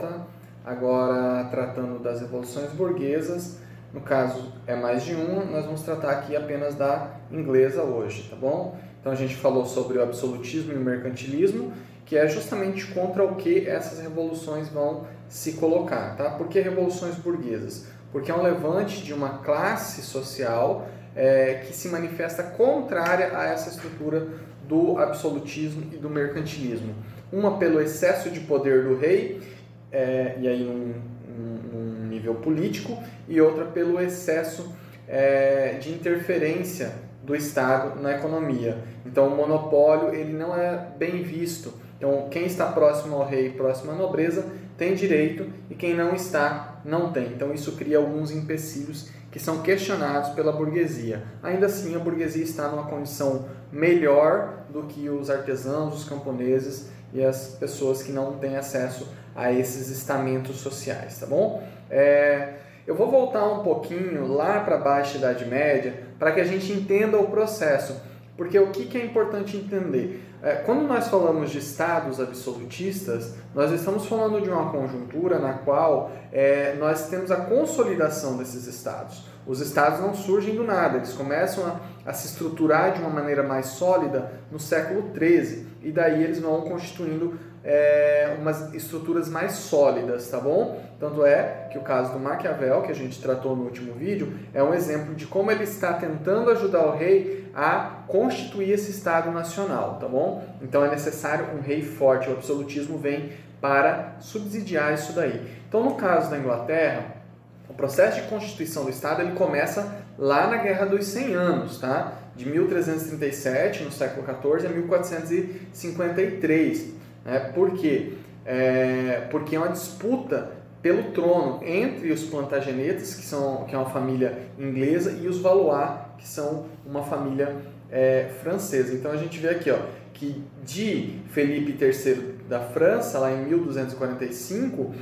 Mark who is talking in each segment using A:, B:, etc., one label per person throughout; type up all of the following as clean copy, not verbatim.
A: volta, agora tratando das revoluções burguesas. No caso é mais de uma, nós vamos tratar aqui apenas da inglesa hoje, tá bom? Então a gente falou sobre o absolutismo e o mercantilismo, que é justamente contra o que essas revoluções vão se colocar, tá? Por que revoluções burguesas? Porque é um levante de uma classe social que se manifesta contrária a essa estrutura do absolutismo e do mercantilismo. Uma pelo excesso de poder do rei, e aí num nível político, e outra pelo excesso de interferência do Estado na economia. Então o monopólio ele não é bem visto. Então quem está próximo ao rei, próximo à nobreza, tem direito, e quem não está, não tem. Então isso cria alguns empecilhos que são questionados pela burguesia. Ainda assim, a burguesia está numa condição melhor do que os artesãos, os camponeses e as pessoas que não têm acesso a esses estamentos sociais, tá bom? Eu vou voltar um pouquinho lá para a Baixa Idade Média para que a gente entenda o processo, porque o que é importante entender? Quando nós falamos de estados absolutistas, nós estamos falando de uma conjuntura na qual nós temos a consolidação desses estados. Os estados não surgem do nada, eles começam a se estruturar de uma maneira mais sólida no século XIII, e daí eles vão constituindo umas estruturas mais sólidas, tá bom? Tanto é que o caso do Maquiavel, que a gente tratou no último vídeo, é um exemplo de como ele está tentando ajudar o rei a constituir esse Estado nacional, tá bom? Então é necessário um rei forte, o absolutismo vem para subsidiar isso daí. Então no caso da Inglaterra, o processo de constituição do Estado ele começa lá na Guerra dos 100 Anos, tá? De 1337, no século XIV, a 1453. Por quê? Porque é uma disputa pelo trono entre os Plantagenetas, que é uma família inglesa, e os Valois, que são uma família francesa. Então a gente vê aqui que de Felipe III da França, lá em 1245,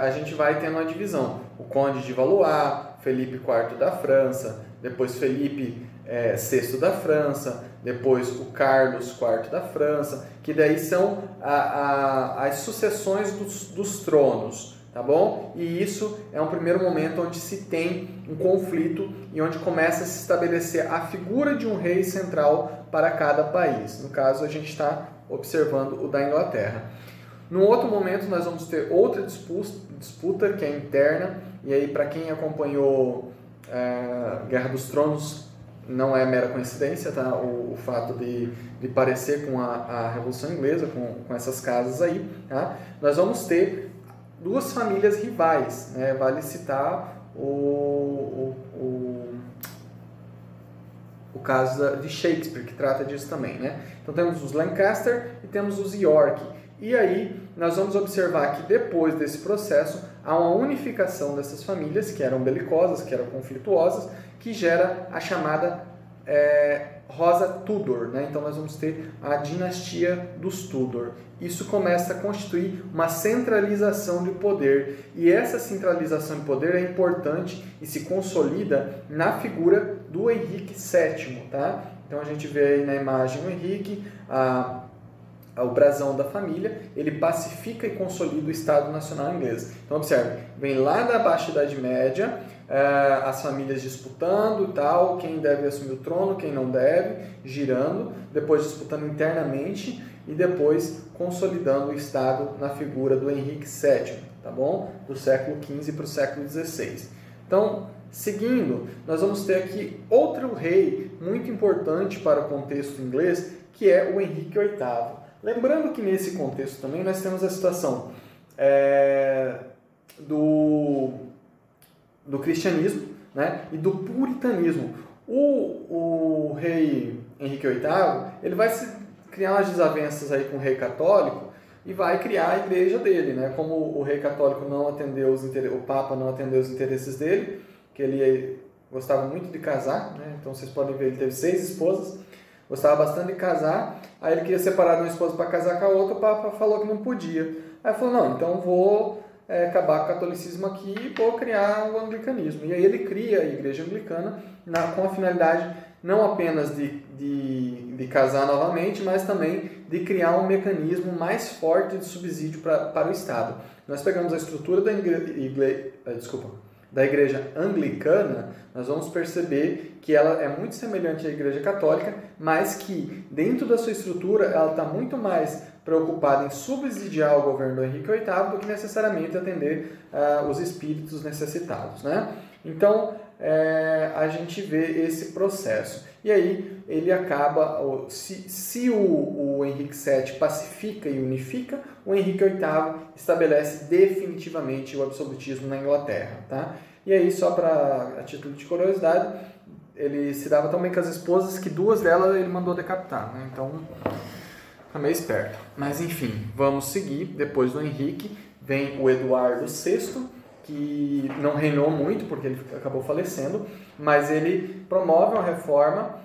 A: a gente vai tendo uma divisão. O Conde de Valois, Felipe IV da França, depois Felipe VI da França, depois o Carlos IV da França, que daí são as sucessões dos tronos, tá bom? E isso é um primeiro momento onde se tem um conflito e onde começa a se estabelecer a figura de um rei central para cada país. No caso, a gente está observando o da Inglaterra. Num outro momento, nós vamos ter outra disputa que é interna, e aí para quem acompanhou Guerra dos Tronos, não é mera coincidência, tá? O fato de parecer com a Revolução Inglesa, com essas casas aí, tá? Nós vamos ter duas famílias rivais, né? Vale citar o caso de Shakespeare, que trata disso também, né? Então temos os Lancaster e temos os York. E aí nós vamos observar que depois desse processo há uma unificação dessas famílias que eram belicosas, que eram conflituosas, que gera a chamada Rosa Tudor, né? Então nós vamos ter a dinastia dos Tudor. Isso começa a constituir uma centralização de poder, e essa centralização de poder é importante e se consolida na figura do Henrique VII, tá? Então a gente vê aí na imagem o Henrique, o brasão da família, ele pacifica e consolida o Estado Nacional Inglês. Então observe, vem lá da Baixa Idade Média, as famílias disputando e tal, quem deve assumir o trono, quem não deve, girando, depois disputando internamente e depois consolidando o Estado na figura do Henrique VII, tá bom? Do século XV para o século XVI. Então, seguindo, nós vamos ter aqui outro rei muito importante para o contexto inglês, que é o Henrique VIII. Lembrando que nesse contexto também nós temos a situação do cristianismo, né, e do puritanismo. O rei Henrique VIII ele vai criar umas desavenças aí com o rei católico e vai criar a igreja dele, né? Como o rei católico não atendeu o Papa não atendeu os interesses dele, que ele gostava muito de casar, né? Então vocês podem ver, ele teve 6 esposas, gostava bastante de casar, aí ele queria separar de uma esposa para casar com a outra, o Papa falou que não podia. Aí ele falou, não, então vou acabar com o catolicismo aqui e vou criar o anglicanismo. E aí ele cria a igreja anglicana com a finalidade não apenas de casar novamente, mas também de criar um mecanismo mais forte de subsídio para o Estado. Nós pegamos a estrutura da Igreja Anglicana, nós vamos perceber que ela é muito semelhante à Igreja Católica, mas que dentro da sua estrutura ela está muito mais preocupada em subsidiar o governo do Henrique VIII do que necessariamente atender os espíritos necessitados, né? Então, a gente vê esse processo. E aí, ele acaba, se o Henrique VII pacifica e unifica, o Henrique VIII estabelece definitivamente o absolutismo na Inglaterra, tá? E aí, só a título de curiosidade, ele se dava tão bem com as esposas que 2 delas ele mandou decapitar, né? Então, tá meio esperto. Mas, enfim, vamos seguir. Depois do Henrique, vem o Eduardo VI, que não reinou muito, porque ele acabou falecendo, mas ele promove uma reforma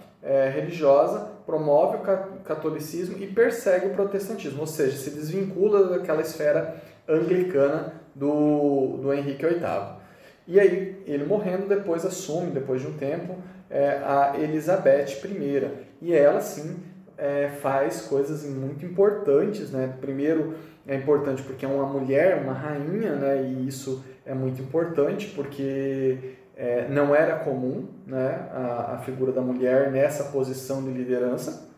A: religiosa, promove o catolicismo e persegue o protestantismo, ou seja, se desvincula daquela esfera anglicana do Henrique VIII. E aí, ele morrendo, depois assume, depois de um tempo, a Elizabeth I, e ela, sim, faz coisas muito importantes, né? Primeiro, é importante porque é uma mulher, uma rainha, né? E isso é muito importante porque não era comum, né? A figura da mulher nessa posição de liderança.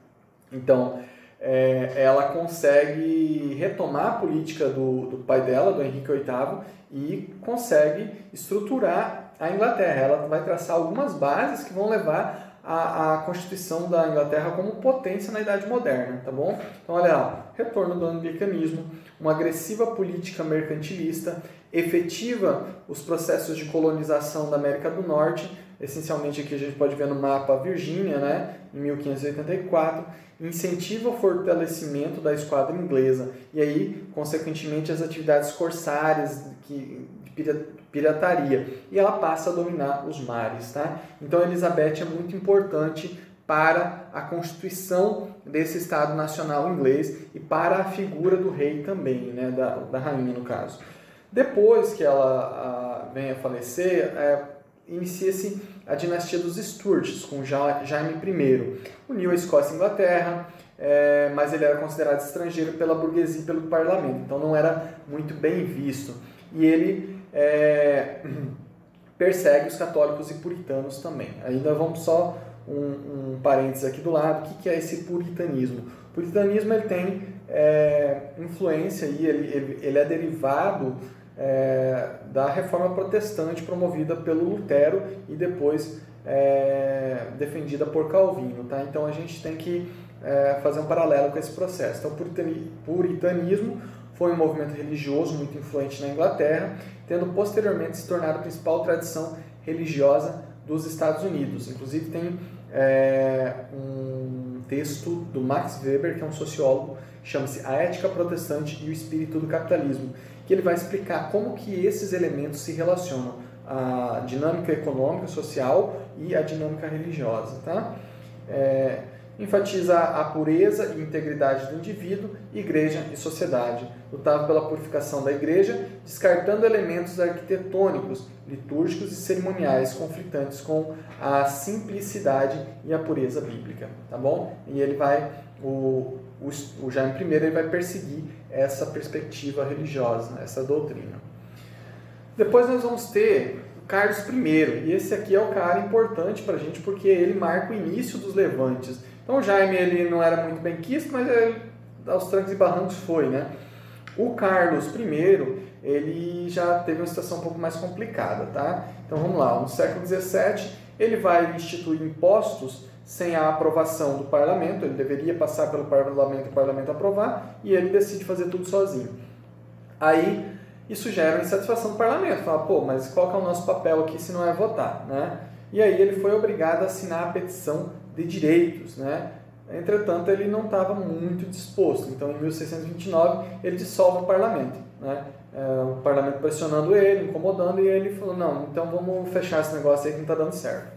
A: Então, ela consegue retomar a política do pai dela, do Henrique VIII, e consegue estruturar a Inglaterra. Ela vai traçar algumas bases que vão levar a Constituição da Inglaterra como potência na Idade Moderna, tá bom? Então, olha lá, retorno do anglicanismo, uma agressiva política mercantilista, efetiva os processos de colonização da América do Norte, essencialmente aqui a gente pode ver no mapa a Virgínia, né, em 1584, incentiva o fortalecimento da esquadra inglesa e aí, consequentemente, as atividades corsárias de pirataria, e ela passa a dominar os mares, tá? Então, Elizabeth é muito importante para a constituição desse Estado Nacional inglês e para a figura do rei também, né, da rainha no caso. Depois que ela vem a falecer, inicia-se a dinastia dos Stuarts, com Jaime I. Uniu a Escócia e a Inglaterra, mas ele era considerado estrangeiro pela burguesia e pelo parlamento, então não era muito bem visto. E ele persegue os católicos e puritanos também. Ainda vamos só um parênteses aqui do lado. O que é esse puritanismo? O puritanismo ele tem influência, ele é derivado da reforma protestante promovida pelo Lutero e depois defendida por Calvino. Tá? Então a gente tem que fazer um paralelo com esse processo. Então, o puritanismo foi um movimento religioso muito influente na Inglaterra, tendo posteriormente se tornado a principal tradição religiosa dos Estados Unidos. Inclusive tem um texto do Max Weber, que é um sociólogo, chama-se A Ética Protestante e o Espírito do Capitalismo, que ele vai explicar como que esses elementos se relacionam à dinâmica econômica, social e à dinâmica religiosa. Tá? Enfatiza a pureza e integridade do indivíduo, igreja e sociedade. Lutava pela purificação da igreja, descartando elementos arquitetônicos, litúrgicos e cerimoniais conflitantes com a simplicidade e a pureza bíblica. Tá bom? E ele vai, o Jaime I, ele vai perseguir essa perspectiva religiosa, né, essa doutrina. Depois nós vamos ter Carlos I, e esse aqui é o cara importante para a gente porque ele marca o início dos levantes. Então o Jaime ele não era muito bem quisto, mas aos trancos e barrancos foi, né? O Carlos I, ele já teve uma situação um pouco mais complicada, tá? Então vamos lá, no século XVII ele vai instituir impostos sem a aprovação do parlamento, ele deveria passar pelo parlamento e o parlamento aprovar, e ele decide fazer tudo sozinho. Aí isso gera uma insatisfação do parlamento, fala, pô, mas qual que é o nosso papel aqui se não é votar, né? E aí ele foi obrigado a assinar a petição de direitos, né? Entretanto, ele não estava muito disposto. Então, em 1629, ele dissolve o parlamento, né? O parlamento pressionando ele, incomodando, e ele falou, não, então vamos fechar esse negócio aí que não está dando certo.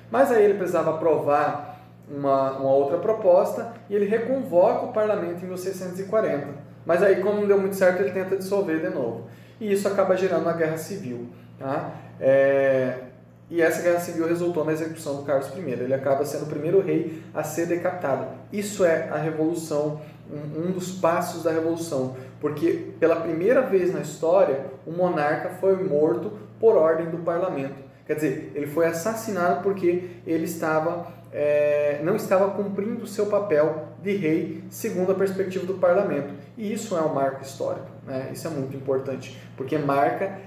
A: Mas aí ele precisava aprovar uma outra proposta e ele reconvoca o parlamento em 1640. Mas aí, como não deu muito certo, ele tenta dissolver de novo. E isso acaba gerando uma guerra civil. Tá? E essa guerra civil resultou na execução do Carlos I. Ele acaba sendo o primeiro rei a ser decapitado. Isso é a revolução, um dos passos da revolução, porque pela primeira vez na história o monarca foi morto por ordem do parlamento. Quer dizer, ele foi assassinado porque ele não estava cumprindo o seu papel de rei segundo a perspectiva do parlamento. E isso é um marco histórico, né? Isso é muito importante, porque marca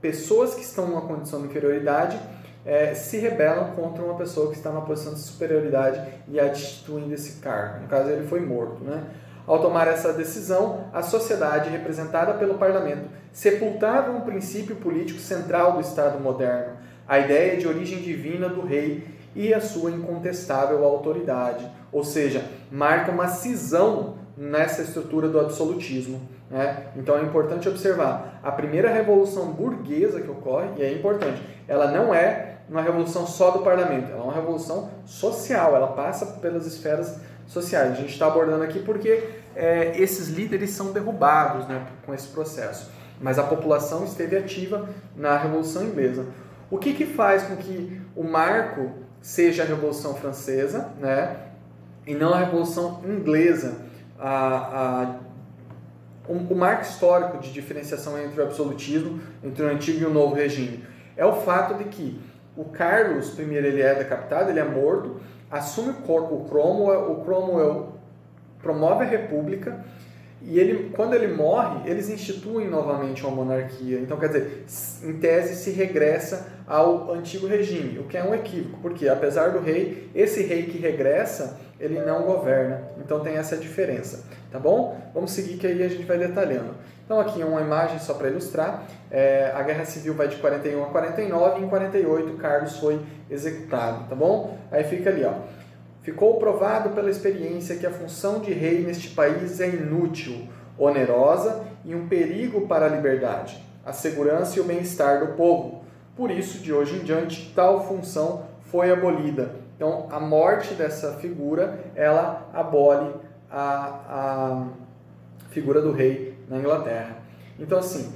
A: pessoas que estão numa condição de inferioridade se rebelam contra uma pessoa que está numa posição de superioridade e a destituem desse cargo. No caso, ele foi morto, né? Ao tomar essa decisão, a sociedade, representada pelo parlamento, sepultava um princípio político central do Estado moderno, a ideia de origem divina do rei e a sua incontestável autoridade. Ou seja, marca uma cisão nessa estrutura do absolutismo, né? Então é importante observar, a primeira revolução burguesa que ocorre, e é importante, ela não é uma revolução só do parlamento, ela é uma revolução social, ela passa pelas esferas sociais. A gente está abordando aqui porque esses líderes são derrubados, né, com esse processo, mas a população esteve ativa na Revolução Inglesa. O que faz com que o marco seja a Revolução Francesa, né, e não a Revolução Inglesa? O marco histórico de diferenciação entre o absolutismo, entre o antigo e o novo regime, é o fato de que o Carlos I ele é decapitado, ele é morto, assume o Cromwell promove a república e quando ele morre, eles instituem novamente uma monarquia. Então, quer dizer, em tese se regressa ao antigo regime, o que é um equívoco, porque apesar do rei, esse rei que regressa, ele não governa. Então tem essa diferença, tá bom? Vamos seguir que aí a gente vai detalhando. Então aqui é uma imagem só para ilustrar. A Guerra Civil vai de 41 a 49 e em 48 Carlos foi executado, tá bom? Aí fica ali, ó. Ficou provado pela experiência que a função de rei neste país é inútil, onerosa e um perigo para a liberdade, a segurança e o bem-estar do povo. Por isso, de hoje em diante, tal função foi abolida. Então, a morte dessa figura, ela abole a figura do rei na Inglaterra. Então, assim,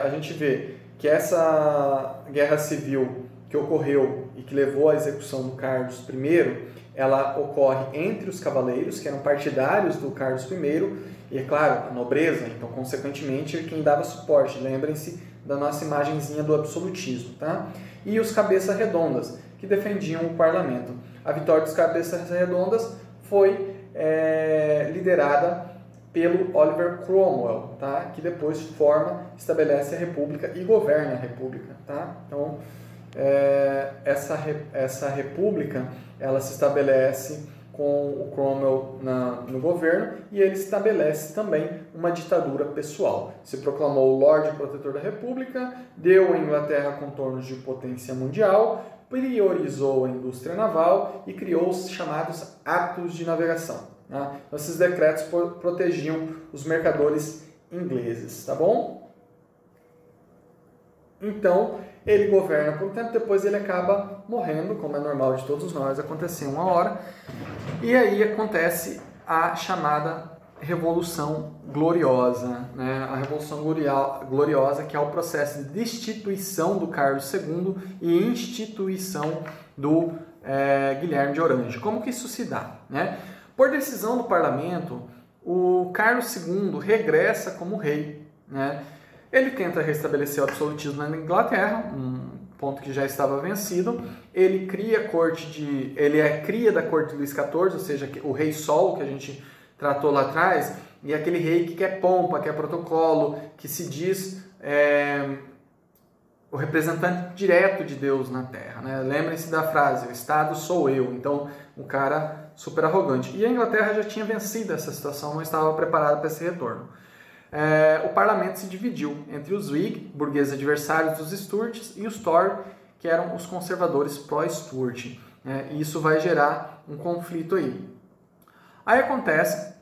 A: a gente vê que essa guerra civil que ocorreu e que levou à execução do Carlos I, ela ocorre entre os cavaleiros, que eram partidários do Carlos I, e, é claro, a nobreza, então, consequentemente, quem dava suporte. Lembrem-se da nossa imagenzinha do absolutismo, tá? E os cabeças redondas, que defendiam o parlamento. A vitória dos cabeças redondas foi liderada pelo Oliver Cromwell, tá? Que depois estabelece a república e governa a república, tá? Então, essa república, ela se estabelece com o Cromwell no governo e ele estabelece também uma ditadura pessoal. Se proclamou o Lorde Protetor da República, deu à Inglaterra contornos de potência mundial, priorizou a indústria naval e criou os chamados Atos de Navegação. Tá? Então, esses decretos protegiam os mercadores ingleses, tá bom? Então, ele governa por um tempo, depois ele acaba morrendo, como é normal de todos nós, acontecer uma hora, e aí acontece a chamada Revolução Gloriosa, né? A Revolução Gloriosa, que é o processo de destituição do Carlos II e instituição do Guilherme de Orange. Como que isso se dá, né? Por decisão do parlamento, o Carlos II regressa como rei, né? Ele tenta restabelecer o absolutismo na Inglaterra, um ponto que já estava vencido. Ele cria ele é cria da corte de Luís XIV, ou seja, o rei Sol que a gente tratou lá atrás, e aquele rei que quer pompa, quer protocolo, que se diz o representante direto de Deus na Terra, né? Lembrem-se da frase, o Estado sou eu. Então, um cara super arrogante. E a Inglaterra já tinha vencido essa situação, não estava preparada para esse retorno. O parlamento se dividiu entre os Whig, burgueses adversários dos Stuarts, e os Tory, que eram os conservadores pró-Stuart. E isso vai gerar um conflito aí. Aí acontece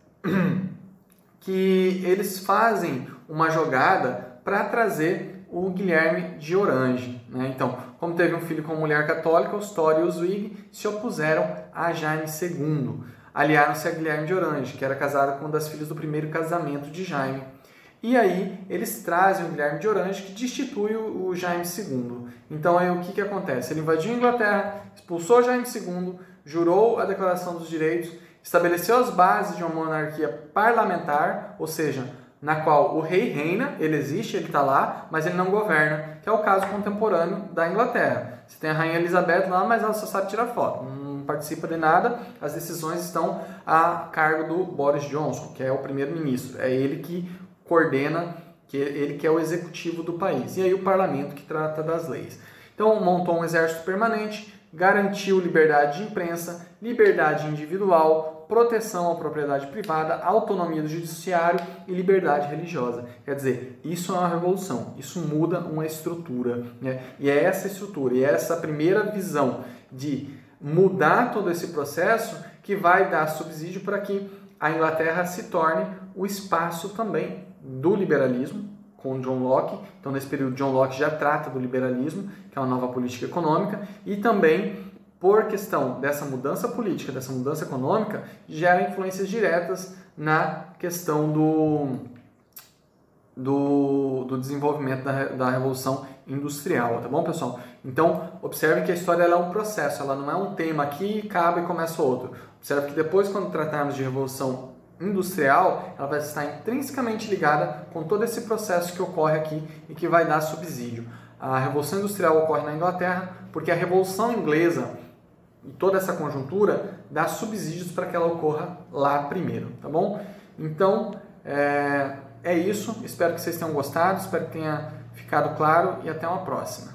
A: que eles fazem uma jogada para trazer o Guilherme de Orange, né? Então, como teve um filho com mulher católica, os Tory e os Whig se opuseram a Jaime II. Aliaram-se a Guilherme de Orange, que era casado com uma das filhas do primeiro casamento de Jaime. E aí eles trazem o Guilherme de Orange, que destitui o Jaime II. Então aí o que acontece? Ele invadiu a Inglaterra, expulsou Jaime II, jurou a Declaração dos Direitos, estabeleceu as bases de uma monarquia parlamentar, ou seja, na qual o rei reina, ele existe, ele está lá, mas ele não governa, que é o caso contemporâneo da Inglaterra. Você tem a Rainha Elizabeth lá, mas ela só sabe tirar foto, não participa de nada, as decisões estão a cargo do Boris Johnson, que é o primeiro-ministro, é ele que coordena, ele que é o executivo do país, e aí o parlamento que trata das leis. Então montou um exército permanente, garantiu liberdade de imprensa, liberdade individual, proteção à propriedade privada, autonomia do judiciário e liberdade religiosa. Quer dizer, isso é uma revolução, isso muda uma estrutura, né? E é essa estrutura, e é essa primeira visão de mudar todo esse processo que vai dar subsídio para que a Inglaterra se torne o espaço também do liberalismo, com John Locke. Então, nesse período, John Locke já trata do liberalismo, que é uma nova política econômica, e também, por questão dessa mudança política, dessa mudança econômica, gera influências diretas na questão do desenvolvimento da Revolução Industrial, tá bom, pessoal? Então, observe que a história ela é um processo, ela não é um tema aqui, acaba e começa outro. Observe que depois, quando tratarmos de Revolução Industrial, ela vai estar intrinsecamente ligada com todo esse processo que ocorre aqui e que vai dar subsídio. A Revolução Industrial ocorre na Inglaterra porque a Revolução Inglesa e toda essa conjuntura dá subsídios para que ela ocorra lá primeiro, tá bom? Então, é isso. Espero que vocês tenham gostado, espero que tenha ficado claro e até uma próxima.